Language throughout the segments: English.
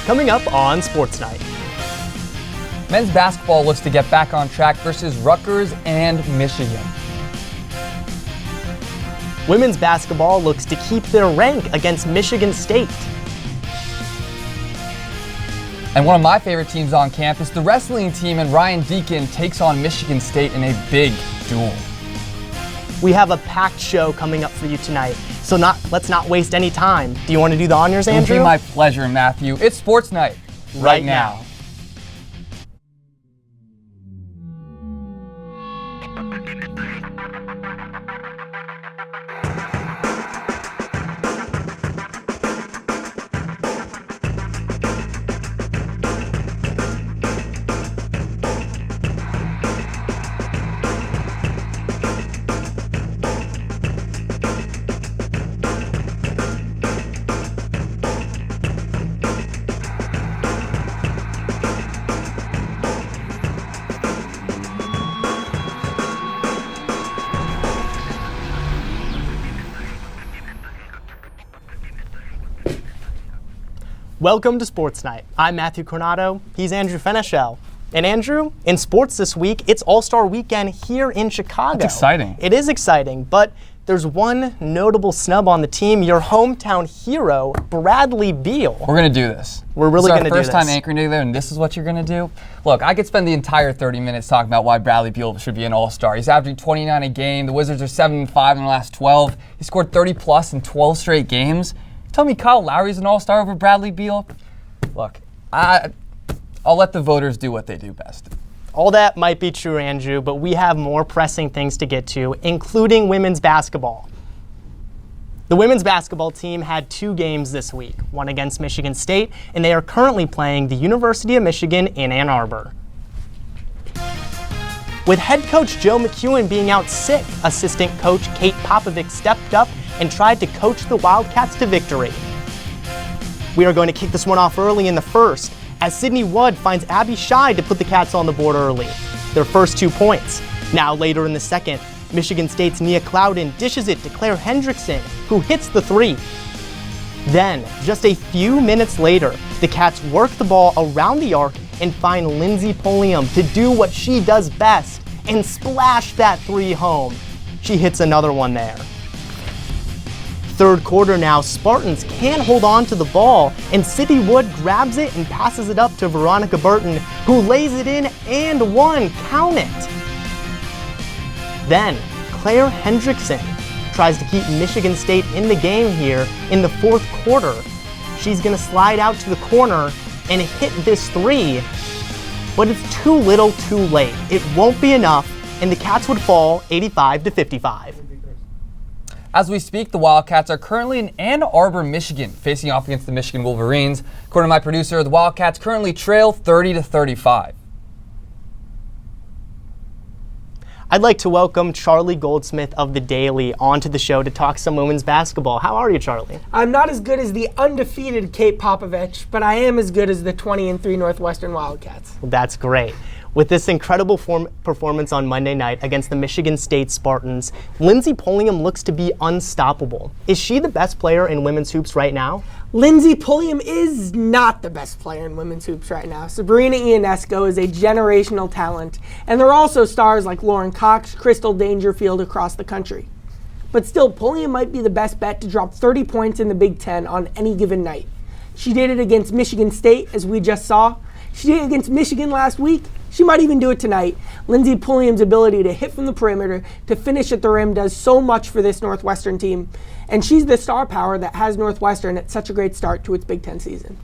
Coming up on Sports Night. Men's basketball looks to get back on track versus Rutgers and Michigan. Women's basketball looks to keep their rank against Michigan State. And one of my favorite teams on campus, the wrestling team, and Ryan Deacon takes on Michigan State in a big duel. We have a packed show coming up for you tonight, so let's not waste any time. Do you want to do the honors, Andrew? It would be my pleasure, Matthew. It's Sports Night right now. Welcome to Sports Night. I'm Matthew Coronado. He's Andrew Fenichel. And Andrew, in sports this week, it's All-Star Weekend here in Chicago. It's exciting. It is exciting, but there's one notable snub on the team, your hometown hero, Bradley Beal. We're going to do this. We're really going to do this. It's our first time anchoring together, and this is what you're going to do? Look, I could spend the entire 30 minutes talking about why Bradley Beal should be an All-Star. He's averaging 29 a game. The Wizards are 7-5 in the last 12. He scored 30-plus in 12 straight games. Tell me Kyle Lowry's an All-Star over Bradley Beal? Look, I'll let the voters do what they do best. All that might be true, Andrew, but we have more pressing things to get to, including women's basketball. The women's basketball team had 2 games this week, one against Michigan State, and they are currently playing the University of Michigan in Ann Arbor. With head coach Joe McEwen being out sick, assistant coach Kate Popovic stepped up and tried to coach the Wildcats to victory. We are going to kick this one off early in the first, as Sydney Wood finds Abby Scheid to put the Cats on the board early. Their first 2 points. Now later in the second, Michigan State's Nia Clouden dishes it to Claire Hendrickson, who hits the 3. Then, just a few minutes later, the Cats work the ball around the arc and find Lindsey Pulliam to do what she does best and splash that 3 home. She hits another one there. Third quarter now, Spartans can't hold on to the ball, and Sydney Wood grabs it and passes it up to Veronica Burton, who lays it in and one. Count it. Then, Claire Hendrickson tries to keep Michigan State in the game here in the fourth quarter. She's going to slide out to the corner and hit this 3, but it's too little too late. It won't be enough, and the Cats would fall 85-55. As we speak, the Wildcats are currently in Ann Arbor, Michigan, facing off against the Michigan Wolverines. According to my producer, the Wildcats currently trail 30-35. I'd like to welcome Charlie Goldsmith of The Daily onto the show to talk some women's basketball. How are you, Charlie? I'm not as good as the undefeated Kate Popovich, but I am as good as the 20-3 Northwestern Wildcats. Well, that's great. With this incredible performance on Monday night against the Michigan State Spartans, Lindsey Pulliam looks to be unstoppable. Is she the best player in women's hoops right now? Lindsey Pulliam is not the best player in women's hoops right now. Sabrina Ionesco is a generational talent, and there are also stars like Lauren Cox, Crystal Dangerfield across the country. But still, Pulliam might be the best bet to drop 30 points in the Big Ten on any given night. She did it against Michigan State, as we just saw. She did it against Michigan last week. She might even do it tonight. Lindsey Pulliam's ability to hit from the perimeter, to finish at the rim, does so much for this Northwestern team. And she's the star power that has Northwestern at such a great start to its Big Ten season.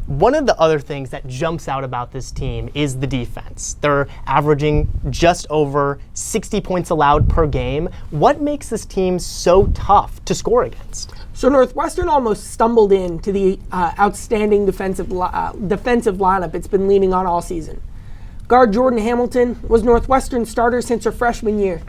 One of the other things that jumps out about this team is the defense. They're averaging just over 60 points allowed per game. What makes this team so tough to score against? So Northwestern almost stumbled into the outstanding defensive lineup it's been leaning on all season. Guard Jordan Hamilton was Northwestern's starter since her freshman year.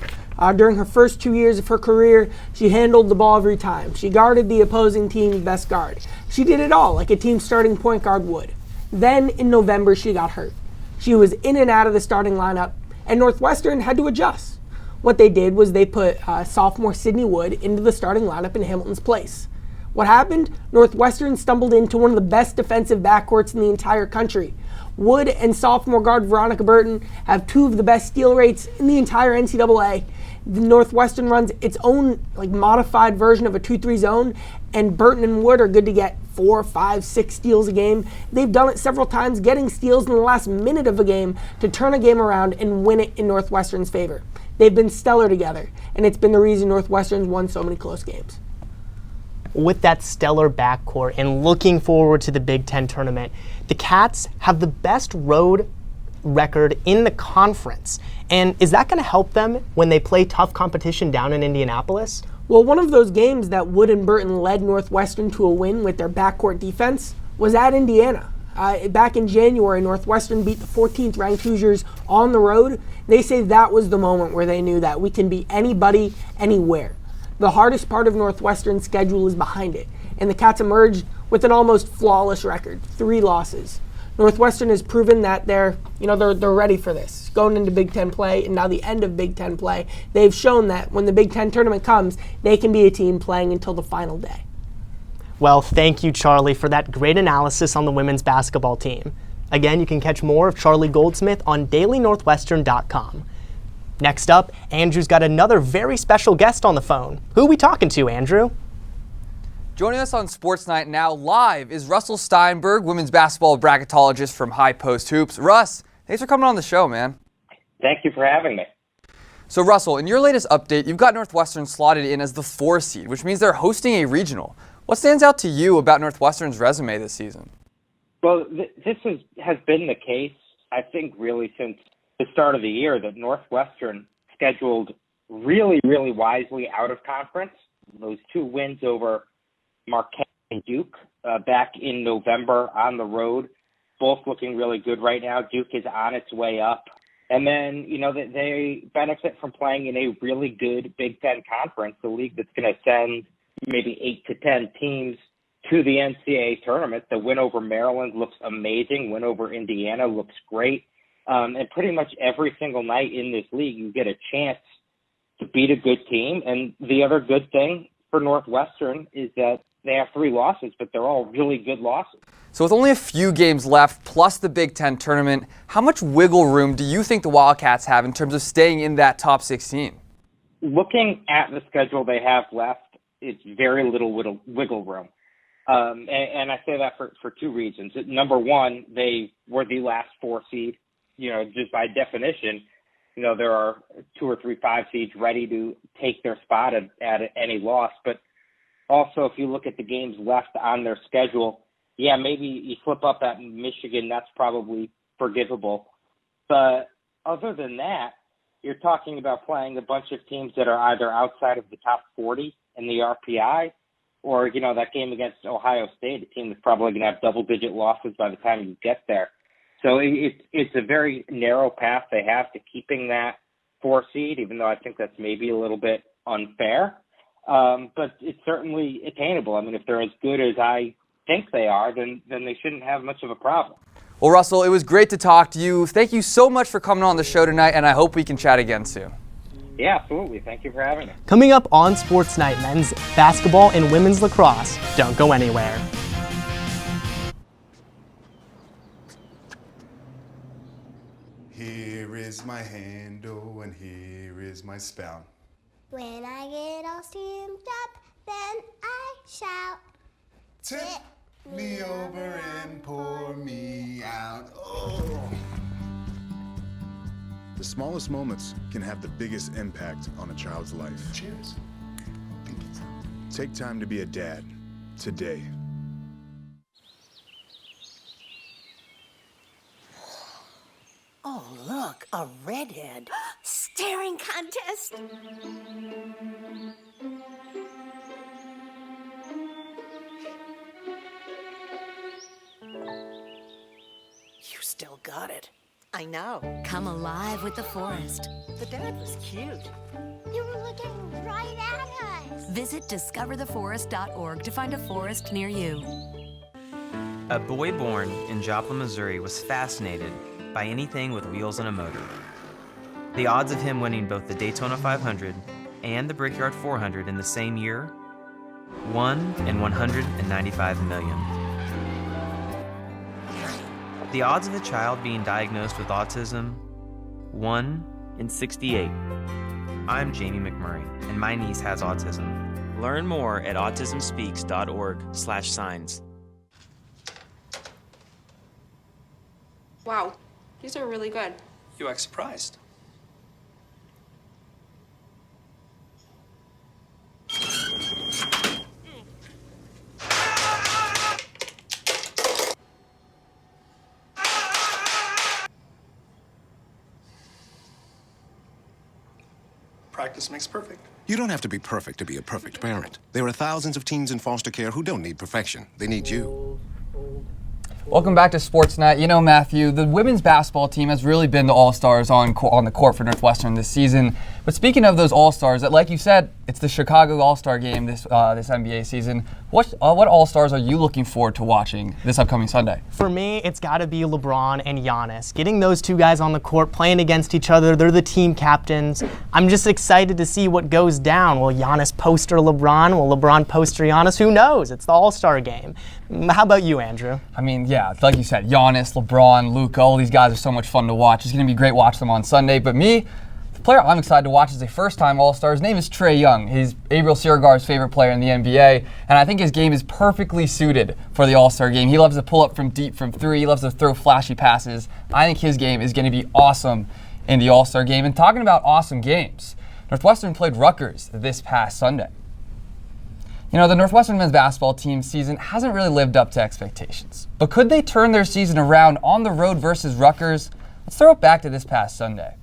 During her first 2 years of her career, she handled the ball every time. She guarded the opposing team's best guard. She did it all like a team starting point guard would. Then in November, she got hurt. She was in and out of the starting lineup, and Northwestern had to adjust. What they did was they put sophomore Sydney Wood into the starting lineup in Hamilton's place. What happened? Northwestern stumbled into one of the best defensive backcourts in the entire country. Wood and sophomore guard Veronica Burton have 2 of the best steal rates in the entire NCAA. The Northwestern runs its own modified version of a 2-3 zone, and Burton and Wood are good to get 4, 5, 6 steals a game. They've done it several times, getting steals in the last minute of a game to turn a game around and win it in Northwestern's favor. They've been stellar together, and it's been the reason Northwestern's won so many close games. With that stellar backcourt and looking forward to the Big Ten tournament, the Cats have the best road record in the conference. And is that going to help them when they play tough competition down in Indianapolis? Well, one of those games that Wood and Burton led Northwestern to a win with their backcourt defense was at Indiana. Back in January, Northwestern beat the 14th ranked Hoosiers on the road. They say that was the moment where they knew that we can beat anybody, anywhere. The hardest part of Northwestern's schedule is behind it, and the Cats emerged with an almost flawless record, 3 losses. Northwestern has proven that they're ready for this. Going into Big Ten play and now the end of Big Ten play, they've shown that when the Big Ten tournament comes, they can be a team playing until the final day. Well, thank you, Charlie, for that great analysis on the women's basketball team. Again, you can catch more of Charlie Goldsmith on dailynorthwestern.com. Next up, Andrew's got another very special guest on the phone. Who are we talking to, Andrew? Joining us on Sportsnight now live is Russell Steinberg, women's basketball bracketologist from High Post Hoops. Russ, thanks for coming on the show, man. Thank you for having me. So, Russell, in your latest update, you've got Northwestern slotted in as the 4 seed, which means they're hosting a regional. What stands out to you about Northwestern's resume this season? Well, this has been the case, I think, really since the start of the year, that Northwestern scheduled really, really wisely out of conference. Those 2 wins over Marquette and Duke back in November on the road, both looking really good right now. Duke is on its way up. And then, they benefit from playing in a really good Big Ten conference, the league that's going to send maybe 8 to 10 teams to the NCAA tournament. The win over Maryland looks amazing. Win over Indiana looks great. And pretty much every single night in this league, you get a chance to beat a good team. And the other good thing for Northwestern is that they have 3 losses, but they're all really good losses. So with only a few games left, plus the Big Ten tournament, how much wiggle room do you think the Wildcats have in terms of staying in that top 16? Looking at the schedule they have left, it's very little wiggle room. And I say that for 2 reasons. Number one, they were the last 4 seed. Just by definition, there are 2 or 3 5 seeds ready to take their spot at any loss. But also, if you look at the games left on their schedule, yeah, maybe you flip up at Michigan, that's probably forgivable. But other than that, you're talking about playing a bunch of teams that are either outside of the top 40 in the RPI, or, that game against Ohio State, a team that's probably going to have double-digit losses by the time you get there. So it's a very narrow path they have to keeping that 4 seed, even though I think that's maybe a little bit unfair. But it's certainly attainable. I mean, if they're as good as I think they are, then they shouldn't have much of a problem. Well, Russell, it was great to talk to you. Thank you so much for coming on the show tonight, and I hope we can chat again soon. Yeah, absolutely. Thank you for having me. Coming up on Sports Night, men's basketball and women's lacrosse. Don't go anywhere. Here is my handle and here is my spout. When I get all steamed up, then I shout. Tip me over and pour me out. Oh. The smallest moments can have the biggest impact on a child's life. Cheers. Take time to be a dad today. Oh, look, a redhead. Staring contest. You still got it. I know. Come alive with the forest. The dad was cute. You were looking right at us. Visit discovertheforest.org to find a forest near you. A boy born in Joplin, Missouri was fascinated by anything with wheels and a motor. The odds of him winning both the Daytona 500 and the Brickyard 400 in the same year? 1 in 195 million. The odds of a child being diagnosed with autism? 1 in 68. I'm Jamie McMurray, and my niece has autism. Learn more at autismspeaks.org/signs. Wow, these are really good. You act surprised. Practice makes perfect. You don't have to be perfect to be a perfect parent. There are thousands of teens in foster care who don't need perfection. They need you. Welcome back to Sportsnight. You know, Matthew, the women's basketball team has really been the all-stars on the court for Northwestern this season. But speaking of those all-stars, like you said, it's the Chicago All-Star game this NBA season. What all-stars are you looking forward to watching this upcoming Sunday? For me, it's got to be LeBron and Giannis. Getting those two guys on the court, playing against each other, they're the team captains. I'm just excited to see what goes down. Will Giannis poster LeBron? Will LeBron poster Giannis? Who knows? It's the All-Star game. How about you, Andrew? I mean, yeah, like you said, Giannis, LeBron, Luka, all these guys are so much fun to watch. It's going to be great to watch them on Sunday. But me, the player I'm excited to watch is a first-time All-Star. His name is Trae Young. He's Gabriel Siergar's favorite player in the NBA, and I think his game is perfectly suited for the All-Star game. He loves to pull up from deep from three. He loves to throw flashy passes. I think his game is going to be awesome in the All-Star game. And talking about awesome games, Northwestern played Rutgers this past Sunday. You know, the Northwestern men's basketball team season hasn't really lived up to expectations. But could they turn their season around on the road versus Rutgers? Let's throw it back to this past Sunday.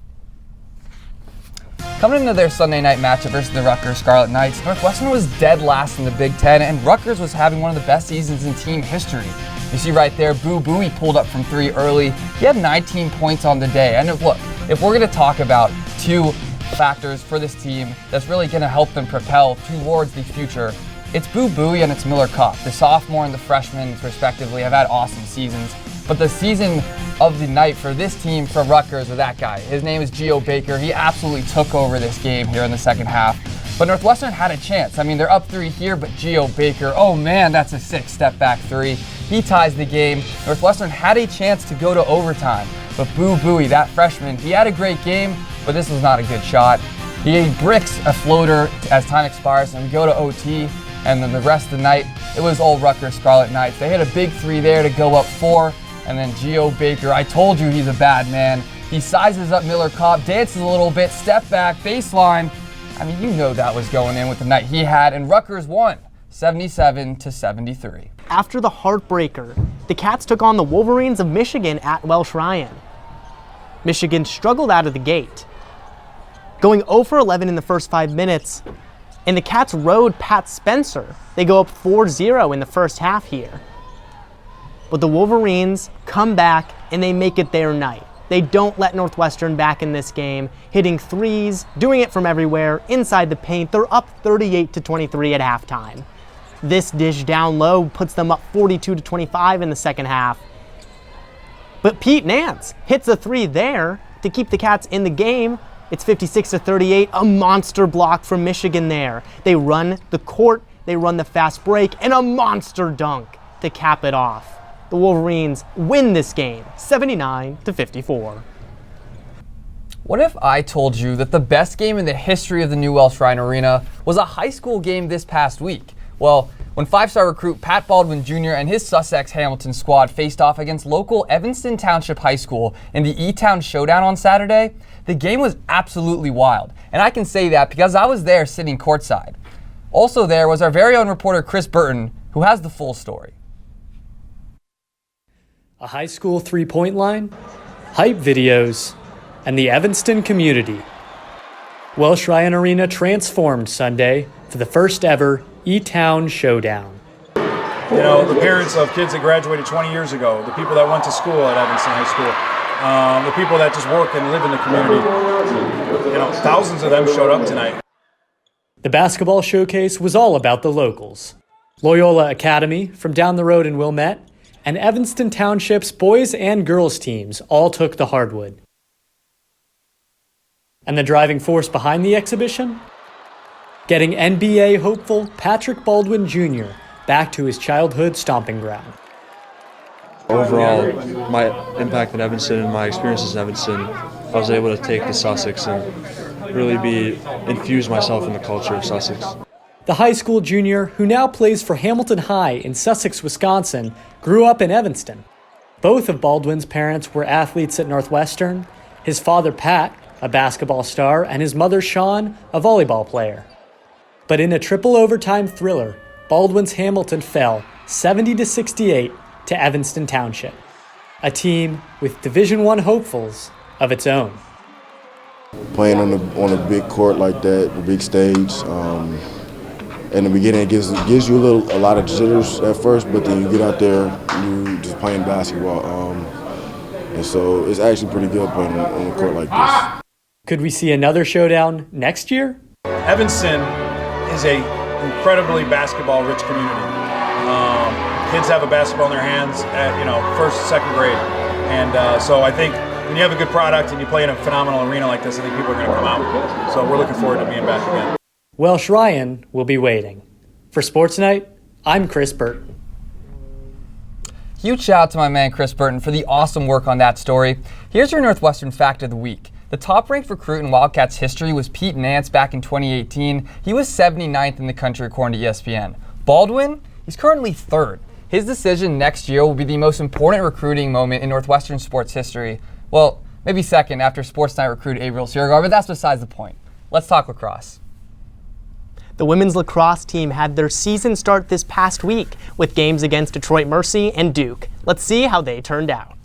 Coming into their Sunday night matchup versus the Rutgers Scarlet Knights, Northwestern was dead last in the Big Ten, and Rutgers was having one of the best seasons in team history. You see right there, Boo Buie pulled up from three early. He had 19 points on the day. And look, if we're going to talk about two factors for this team that's really going to help them propel towards the future, it's Boo Buie and it's Miller Kopp. The sophomore and the freshman, respectively, have had awesome seasons. But the season of the night for this team from Rutgers was that guy. His name is Geo Baker. He absolutely took over this game here in the second half. But Northwestern had a chance. I mean, they're up three here, but Geo Baker, oh man, that's a sick step-back three. He ties the game. Northwestern had a chance to go to overtime. But Boo Buie, that freshman, he had a great game, but this was not a good shot. He bricks a floater as time expires, and we go to OT. And then the rest of the night, it was all Rutgers Scarlet Knights. They hit a big three there to go up 4. And then Geo Baker, I told you he's a bad man. He sizes up Miller Kopp, dances a little bit, step back, baseline. I mean, you know that was going in with the night he had. And Rutgers won 77-73. After the heartbreaker, the Cats took on the Wolverines of Michigan at Welsh Ryan. Michigan struggled out of the gate, going 0 for 11 in the first 5 minutes. And the Cats rode Pat Spencer. They go up 4-0 in the first half here. But the Wolverines come back and they make it their night. They don't let Northwestern back in this game, hitting threes, doing it from everywhere, inside the paint. They're up 38-23 at halftime. This dish down low puts them up 42-25 in the second half. But Pete Nance hits a three there to keep the Cats in the game. It's 56-38, a monster block from Michigan there. They run the court, they run the fast break, and a monster dunk to cap it off. The Wolverines win this game, 79-54. What if I told you that the best game in the history of the new Welsh Ryan Arena was a high school game this past week? Well, when five-star recruit Pat Baldwin Jr. and his Sussex Hamilton squad faced off against local Evanston Township High School in the E-Town Showdown on Saturday, the game was absolutely wild. And I can say that because I was there sitting courtside. Also there was our very own reporter Chris Burton, who has the full story. A high school three-point line, hype videos, and the Evanston community. Welsh Ryan Arena transformed Sunday for the first ever E-Town Showdown. You know, the parents of kids that graduated 20 years ago, the people that went to school at Evanston High School, the people that just work and live in the community, you know, thousands of them showed up tonight. The basketball showcase was all about the locals. Loyola Academy from down the road in Wilmette and Evanston Township's boys and girls teams all took the hardwood. And the driving force behind the exhibition? Getting NBA hopeful Patrick Baldwin Jr. back to his childhood stomping ground. Overall, my impact in Evanston and my experiences in Evanston, I was able to take to Sussex and really infuse myself in the culture of Sussex. The high school junior, who now plays for Hamilton High in Sussex, Wisconsin, grew up in Evanston. Both of Baldwin's parents were athletes at Northwestern. His father, Pat, a basketball star, and his mother, Sean, a volleyball player. But in a triple overtime thriller, Baldwin's Hamilton fell 70-68 to Evanston Township, a team with Division I hopefuls of its own. Playing on a big court like that, the big stage, in the beginning it gives you a lot of jitters at first, but then you get out there, you just playing basketball, and so it's actually pretty good playing on a court like this. Could we see another showdown next year? Evanston is a incredibly basketball-rich community. Kids have a basketball in their hands at first, second grade, and so I think when you have a good product and you play in a phenomenal arena like this, I think people are going to come out. So we're looking forward to being back again. Welsh Ryan will be waiting. For Sportsnight, I'm Chris Burton. Huge shout out to my man Chris Burton for the awesome work on that story. Here's your Northwestern fact of the week. The top-ranked recruit in Wildcats history was Pete Nance back in 2018. He was 79th in the country according to ESPN. Baldwin, he's currently 3rd. His decision next year will be the most important recruiting moment in Northwestern sports history. Well, maybe second after Sportsnight recruit Avriel Siergar, but that's besides the point. Let's talk lacrosse. The women's lacrosse team had their season start this past week with games against Detroit Mercy and Duke. Let's see how they turned out.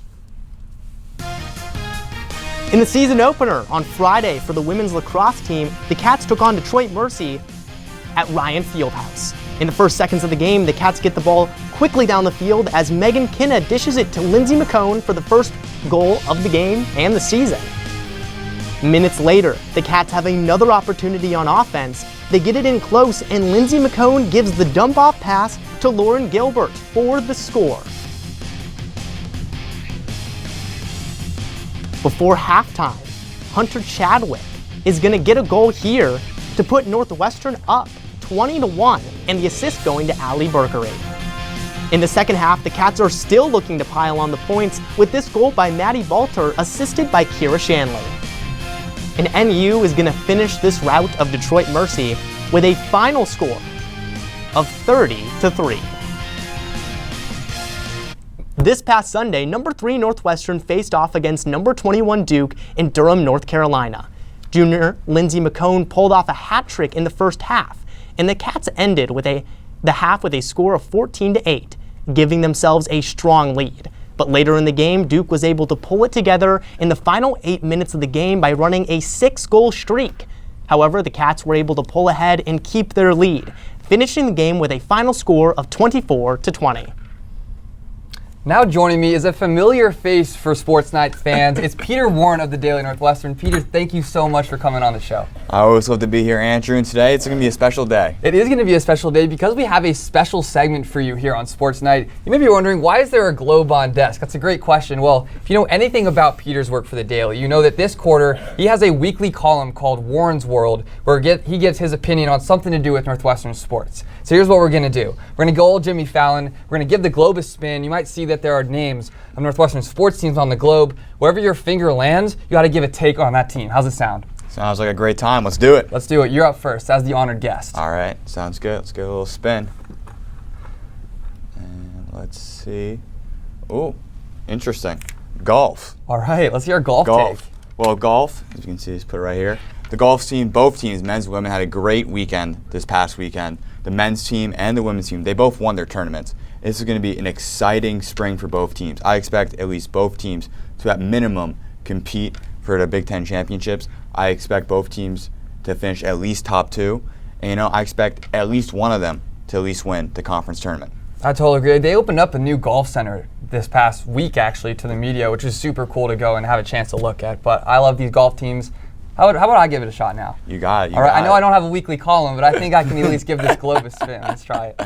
In the season opener on Friday for the women's lacrosse team, the Cats took on Detroit Mercy at Ryan Fieldhouse. In the first seconds of the game, the Cats get the ball quickly down the field as Megan Kinna dishes it to Lindsay McCone for the first goal of the game and the season. Minutes later, the Cats have another opportunity on offense. They get it in close, and Lindsay McCone gives the dump-off pass to Lauren Gilbert for the score. Before halftime, Hunter Chadwick is going to get a goal here to put Northwestern up 20-1, and the assist going to Allie Bergery. In the second half, the Cats are still looking to pile on the points with this goal by Maddie Balter, assisted by Kira Shanley. And NU is going to finish this rout of Detroit Mercy with a final score of 30-3. This past Sunday, number 3 Northwestern faced off against number 21 Duke in Durham, North Carolina. Junior Lindsay McCone pulled off a hat trick in the first half, and the Cats ended with the half with a score of 14-8, giving themselves a strong lead. But later in the game, Duke was able to pull it together in the final 8 minutes of the game by running a 6-goal streak. However, the Cats were able to pull ahead and keep their lead, finishing the game with a final score of 24-20. Now joining me is a familiar face for Sportsnight fans. It's Peter Warren of the Daily Northwestern. Peter, thank you so much for coming on the show. I always love to be here, Andrew, and today it's going to be a special day. It is going to be a special day because we have a special segment for you here on Sportsnight. You may be wondering, why is there a globe on desk? That's a great question. Well, if you know anything about Peter's work for the Daily, you know that this quarter he has a weekly column called Warren's World where he gives his opinion on something to do with Northwestern sports. So here's what we're going to do. We're going to go old Jimmy Fallon. We're going to give the globe a spin. You might see that there are names of Northwestern sports teams on the globe. Wherever your finger lands, you got to give a take on that team. How's it sound? Sounds like a great time. Let's do it. Let's do it. You're up first as the honored guest. All right. Sounds good. Let's give a little spin. And let's see. Oh, interesting. Golf. All right. Let's hear a golf take. Well, golf, as you can see, just put it right here. The golf team, both teams, men's and women, had a great weekend this past weekend. The men's team and the women's team, they both won their tournaments. This is going to be an exciting spring for both teams. I expect at least both teams to, at minimum, compete for the Big Ten championships. I expect both teams to finish at least top 2. And, I expect at least one of them to at least win the conference tournament. I totally agree. They opened up a new golf center this past week, actually, to the media, which is super cool to go and have a chance to look at. But I love these golf teams. How about I give it a shot now? You got it. All right. I know I don't have a weekly column, but I think I can at least give this globe a spin. Let's try it.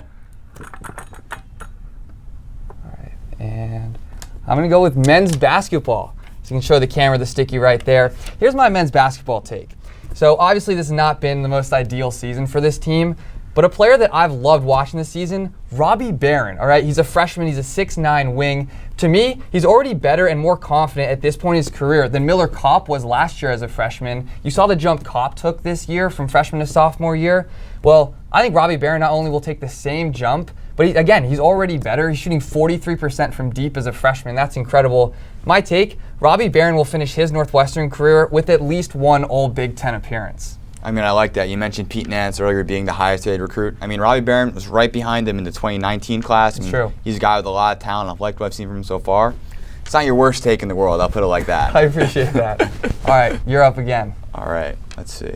All right. And I'm going to go with men's basketball. So you can show the camera the sticky right there. Here's my men's basketball take. So obviously this has not been the most ideal season for this team, but a player that I've loved watching this season, Robbie Barron, all right? He's a freshman, he's a 6'9" wing. To me, he's already better and more confident at this point in his career than Miller Kopp was last year as a freshman. You saw the jump Kopp took this year from freshman to sophomore year. Well, I think Robbie Barron not only will take the same jump, but he's already better. He's shooting 43% from deep as a freshman. That's incredible. My take, Robbie Barron will finish his Northwestern career with at least one All Big Ten appearance. I mean, I like that. You mentioned Pete Nance earlier being the highest rated recruit. I mean, Robbie Barron was right behind him in the 2019 class. It's true. He's a guy with a lot of talent. I've liked what I've seen from him so far. It's not your worst take in the world, I'll put it like that. I appreciate that. All right, you're up again. All right, let's see.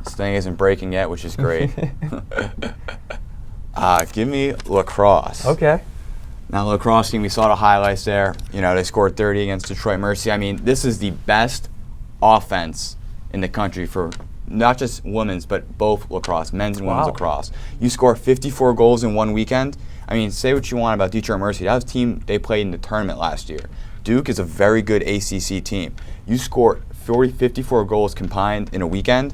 This thing isn't breaking yet, which is great. Give me lacrosse. Okay. Now, lacrosse team, we saw the highlights there. You know, they scored 30 against Detroit Mercy. I mean, this is the best offense in the country for not just women's, but both lacrosse, men's and women's lacrosse. You score 54 goals in one weekend. I mean, say what you want about Detroit Mercy. That was a team they played in the tournament last year. Duke is a very good ACC team. You score 54 goals combined in a weekend.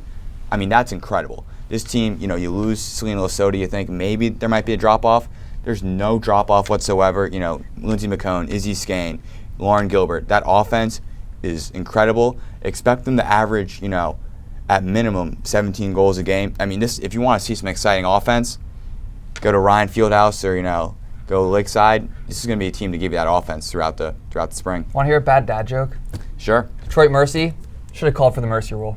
I mean, that's incredible. This team, you know, you lose Selena Lasota, you think maybe there might be a drop-off. There's no drop-off whatsoever. You know, Lindsey McCone, Izzy Skane, Lauren Gilbert. That offense is incredible. Expect them to average, you know, at minimum 17 goals a game. I mean, this, if you want to see some exciting offense, go to Ryan Fieldhouse or, you know, go to Lakeside. This is going to be a team to give you that offense throughout the spring. Want to hear a bad dad joke? Sure. Detroit Mercy should have called for the Mercy rule.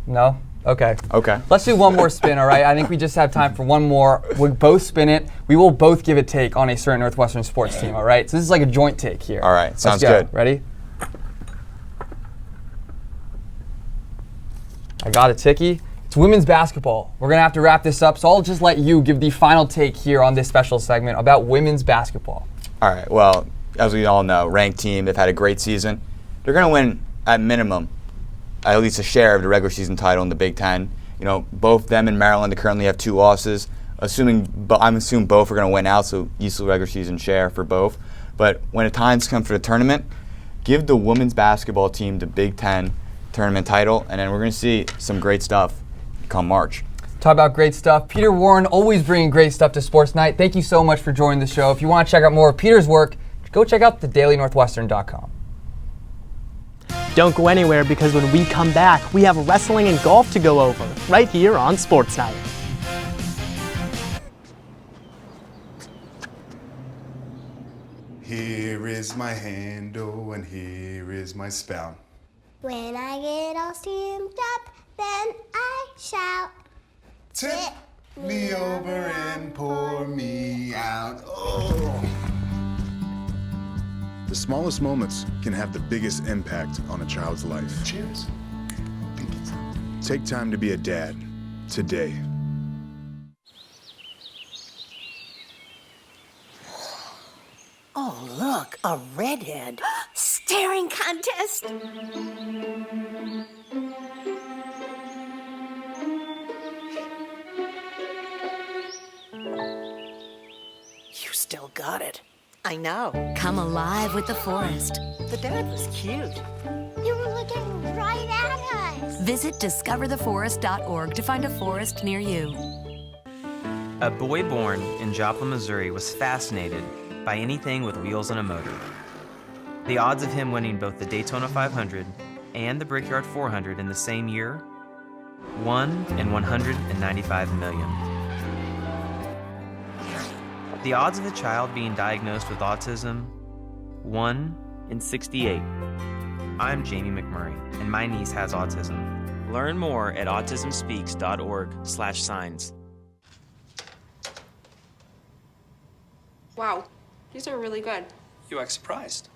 No? Okay. Okay. Let's do one more spin, all right? I think we just have time for one more. We'll both spin it. We will both give a take on a certain Northwestern sports team, all right? So this is like a joint take here. All right. Sounds Let's go. good. Ready? I got a ticky. It's women's basketball. We're going to have to wrap this up, so I'll just let you give the final take here on this special segment about women's basketball. All right. Well, as we all know, ranked team, they've had a great season. They're going to win at minimum at least a share of the regular season title in the Big Ten. You know, both them and Maryland currently have 2 losses. I'm assuming both are going to win out, so equal regular season share for both. But when the times come for the tournament, give the women's basketball team the Big Ten tournament title, and then we're going to see some great stuff come March. Talk about great stuff. Peter Warren, always bringing great stuff to Sports Night. Thank you so much for joining the show. If you want to check out more of Peter's work, go check out thedailynorthwestern.com. Don't go anywhere, because when we come back, we have wrestling and golf to go over right here on Sports Night. Here is my handle and here is my spout. When I get all steamed up, then I shout. Tip me over and pour me out. Oh. The smallest moments can have the biggest impact on a child's life. Cheers. Take time to be a dad today. Oh, look, a redhead. Staring contest. You still got it. I know. Come alive with the forest. The dad was cute. You were looking right at us. Visit discovertheforest.org to find a forest near you. A boy born in Joplin, Missouri was fascinated by anything with wheels and a motor. The odds of him winning both the Daytona 500 and the Brickyard 400 in the same year, 1 in 195 million. The odds of a child being diagnosed with autism, 1 in 68. I'm Jamie McMurray, and my niece has autism. Learn more at autismspeaks.org/signs. Wow, these are really good. You act surprised.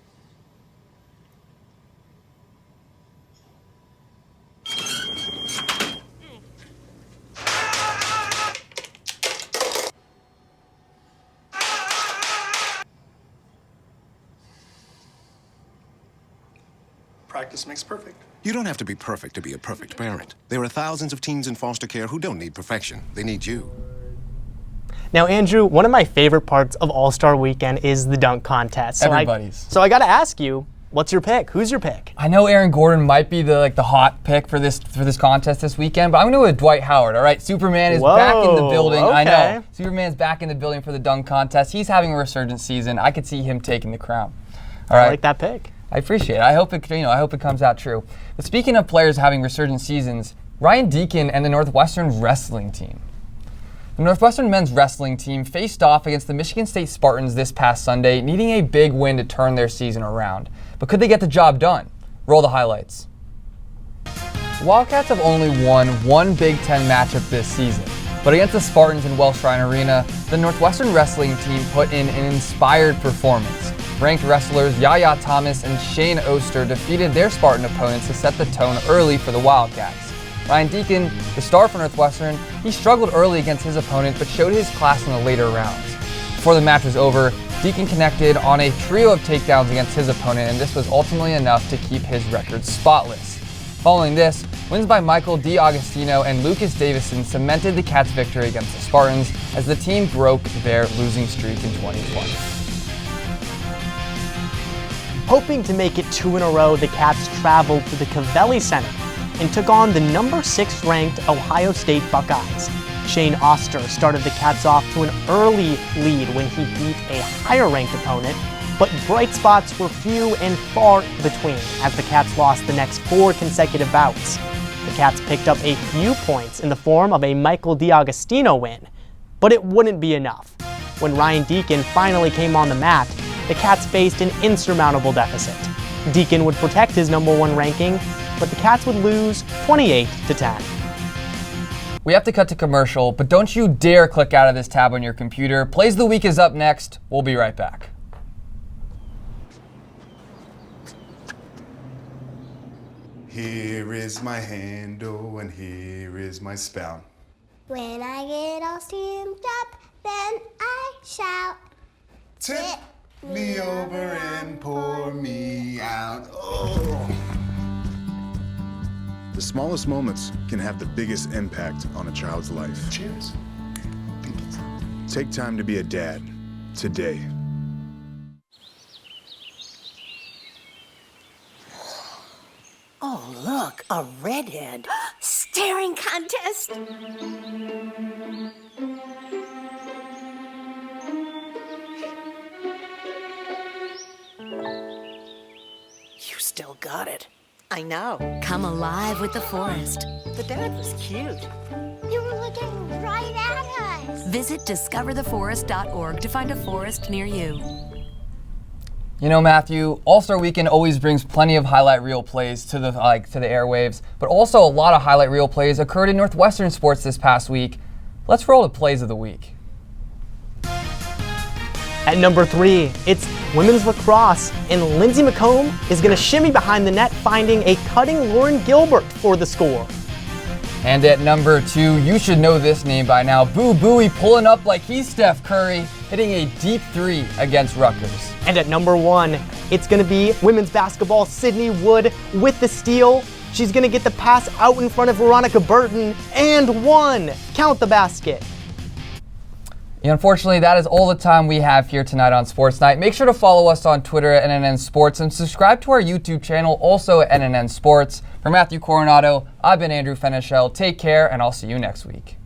Practice makes perfect. You don't have to be perfect to be a perfect parent. There are thousands of teens in foster care who don't need perfection. They need you. Now, Andrew, one of my favorite parts of All-Star Weekend is the dunk contest. Everybody's. So I got to ask you, What's your pick? Who's your pick? I know Aaron Gordon might be the hot pick for this contest this weekend, but I'm going to go with Dwight Howard. All right, Superman is back in the building. Okay. I know Superman's back in the building for the dunk contest. He's having a resurgent season. I could see him taking the crown. All right, I like that pick. I appreciate it. I hope it comes out true. But speaking of players having resurgent seasons, Ryan Deacon and the Northwestern wrestling team. The Northwestern men's wrestling team faced off against the Michigan State Spartans this past Sunday, needing a big win to turn their season around. But could they get the job done? Roll the highlights. The Wildcats have only won one Big Ten matchup this season, but against the Spartans in Welsh Ryan Arena, the Northwestern wrestling team put in an inspired performance. Ranked wrestlers Yaya Thomas and Shane Oster defeated their Spartan opponents to set the tone early for the Wildcats. Ryan Deacon, the star for Northwestern, he struggled early against his opponent but showed his class in the later rounds. Before the match was over, Deacon connected on a trio of takedowns against his opponent, and this was ultimately enough to keep his record spotless. Following this, wins by Michael D'Agostino and Lucas Davison cemented the Cats' victory against the Spartans as the team broke their losing streak in 2020. Hoping to make it 2 in a row, the Cats traveled to the Covelli Center and took on the number 6 ranked Ohio State Buckeyes. Shane Oster started the Cats off to an early lead when he beat a higher ranked opponent, but bright spots were few and far between as the Cats lost the next 4 consecutive bouts. The Cats picked up a few points in the form of a Michael D'Agostino win, but it wouldn't be enough. When Ryan Deacon finally came on the mat, the Cats faced an insurmountable deficit. Deacon would protect his number 1 ranking, but the Cats would lose 28-10. We have to cut to commercial, but don't you dare click out of this tab on your computer. Plays of the Week is up next. We'll be right back. Here is my handle and here is my spout. When I get all steamed up, then I shout. Tip me over and pour me out. Oh. The smallest moments can have the biggest impact on a child's life. Cheers. Take time to be a dad today. Oh, look, a redhead. Staring contest. You still got it. I know. Come alive with the forest. The dad was cute. You were looking right at us. Visit discovertheforest.org to find a forest near you. You know, Matthew, All-Star Weekend always brings plenty of highlight reel plays to the airwaves, but also a lot of highlight reel plays occurred in Northwestern sports this past week. Let's roll the plays of the week. At number 3, it's women's lacrosse, and Lindsay McComb is going to shimmy behind the net, finding a cutting Lauren Gilbert for the score. And at number 2, you should know this name by now, Boo Booey pulling up like he's Steph Curry, hitting a deep 3 against Rutgers. And at number 1, it's going to be women's basketball, Sydney Wood with the steal. She's going to get the pass out in front of Veronica Burton, and 1. Count the basket. Unfortunately, that is all the time we have here tonight on Sports Night. Make sure to follow us on Twitter at NNN Sports and subscribe to our YouTube channel, also at NNN Sports. For Matthew Coronado, I've been Andrew Fenichel. Take care, and I'll see you next week.